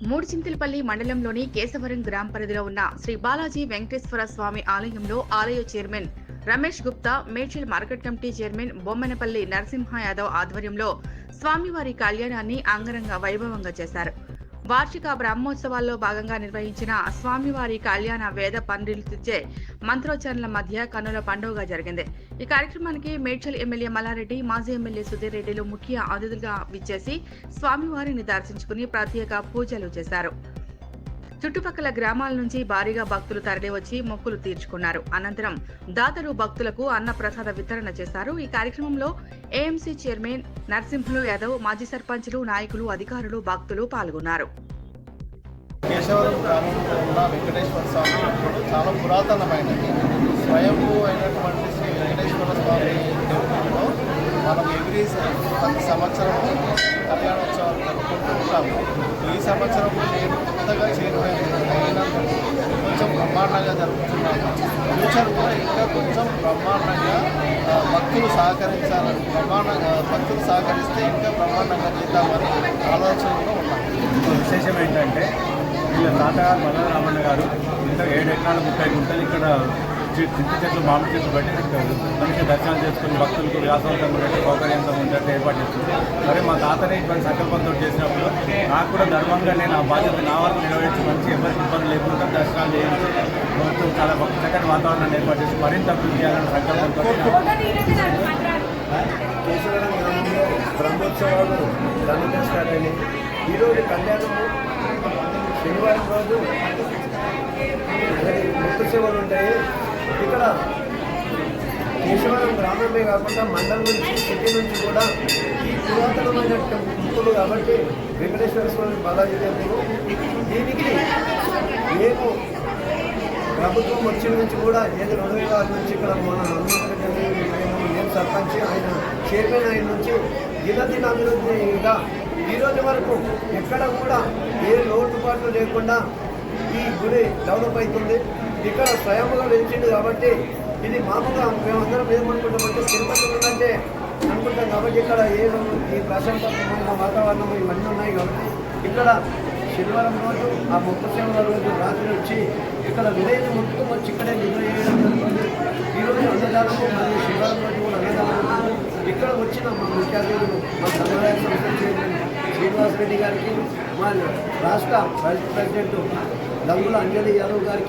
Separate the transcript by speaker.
Speaker 1: మూడుచింతలపల్లి మండలంలోని కేశవరం గ్రామ పరిధిలో ఉన్న శ్రీ బాలాజీ వెంకటేశ్వర స్వామి ఆలయంలో ఆలయ chairman Ramesh Gupta, Medchal market committee chairman Bommanapalli Narasimha Yadav ఆధ్వర్యంలో స్వామివారి కళ్యాణాన్ని అంగరంగ వైభవంగా చేశారు. వార్షిక బ్రహ్మోత్సవాల్లో భాగంగా నిర్వహించిన స్వామివారి కళ్యాణ వేద పండితులచే మంత్రోచ్చారణల మధ్య కన్నుల పండుగ జరిగింది. ఈ కార్యక్రమానికి మేడ్చల్ ఎమ్మెల్యే మల్లారెడ్డి, మాజీ ఎమ్మెల్యే సుధీర్ రెడ్డిలు ముఖ్య అతిథులుగా విచ్చేసి స్వామివారిని దర్శించుకుని ప్రత్యేక పూజలు చేశారు. చుట్టుపక్కల గ్రామాల నుంచి భారీగా భక్తులు తరలివచ్చి మొక్కులు తీర్చుకున్నారు. అనంతరం దాతలు భక్తులకు అన్న ప్రసాద వితరణ చేశారు. ఈ కార్యక్రమంలో ఏఎంసీ చైర్మన్ నరసింహులు యాదవ్, మాజీ సర్పంచులు, నాయకులు, అధికారులు, భక్తులు పాల్గొన్నారు.
Speaker 2: కేశవరం గ్రామంలో ఉన్న వెంకటేశ్వర స్వామి టెంపుల్ చాలా పురాతనమైనది. స్వయంభూ అయినటువంటి శ్రీ వెంకటేశ్వర స్వామి టెంపుల్లో మనం ప్రతి సంవత్సరం కళ్యాణోత్సవాలు జరుపుకుంటూ ఉంటాము. ఈ సంవత్సరం నేను కొత్తగా అయినందుకు కొంచెం బ్రహ్మాండంగా జరుపుతున్నాము. ఫ్యూచర్ కూడా ఇంకా కొంచెం బ్రహ్మాండంగా భక్తులు సహకరించాలని భక్తులు సహకరిస్తే ఇంకా బ్రహ్మాండంగా చేద్దామని ఆలోచనలో ఉన్నాము.
Speaker 3: విశేషం ఏంటంటే వీళ్ళ తాతగారు మల్లరామన్న గారు ఇంకా 7 ఎకరాల 30 గుంటలు ఇక్కడ చింత చెట్లు, మామిడి చెట్లు బట్టి మంచి దర్శనం చేసుకుని భక్తులకు వ్యాసవంతంగా ఉండేట్టు, సౌకర్యంగా ఉండేట్టు ఏర్పాటు చేస్తుంది. మరి మా తాతనే ఇటువంటి సంకల్పంతో చేసినప్పుడు నాకు కూడా ధర్మంగా నేను ఆ బాధ్యత నా వరకు నెరవేర్చి మంచి ఎవరికి ఇబ్బంది లేకుండా దర్శనాలు చేయించి మొత్తం చాలా చక్కటి వాతావరణాన్ని ఏర్పాటు చేసి మరింత అభివృద్ధి చేయాలనే సంకల్పంతో
Speaker 4: కేశవరం గ్రామంలో బ్రహ్మోత్సవాలు ఘనంగా స్టార్ట్ అయినాయి. ఈరోజు కళ్యాణము శనివారం రోజు ముక్కు సేవలు ఉంటాయి. ఇక్కడ కేశవరం గ్రామమే కాకుండా మండలం నుంచి, సిటీ నుంచి కూడా ఈ పురాతనమైన టెంపుల్ కాబట్టి వెంకటేశ్వర స్వామి బాలాజీ టెంపుల్, దీనికి మేము ప్రభుత్వం వచ్చిన నుంచి కూడా 2006 నుంచి ఇక్కడ మన నేను సర్పంచ్, ఆయన చైర్మన్ అయిన నుంచి దినదిన అభివృద్ధిగా ఈరోజు వరకు ఎక్కడ కూడా ఏ లోటుపాట్లు లేకుండా ఈ గుడి డెవలప్ అవుతుంది. ఇక్కడ స్వయంగా వెలిచింది కాబట్టి ఇది మామూలుగా మేమందరం ఏమనుకుంటామంటే తిరుపతి ఉందంటే అనుకుంటాం కాబట్టి ఇక్కడ ఈ ప్రశాంతమైన వాతావరణం ఇవన్నీ ఉన్నాయి కాబట్టి ఇక్కడ శనివారం రోజు ఆ మొక్కు సేవల రోజు రాత్రి వచ్చి ఇక్కడ విలేజ్ మొత్తం వచ్చి ఇక్కడే నిద్ర చేయడం జరుగుతుంది. ఈరోజు అన్నదానము మరియు శనివారం రోజు కూడా అన్నదానం ఇక్కడ వచ్చిన మా ముఖ్య అతిథులు మా సముదాయ సంస్థ చైర్మన్ శ్రీనివాస్ రెడ్డి గారికి, మా రాష్ట్ర వైస్ ప్రెసిడెంట్ లంగుల అంజలి యాదవ్ గారికి,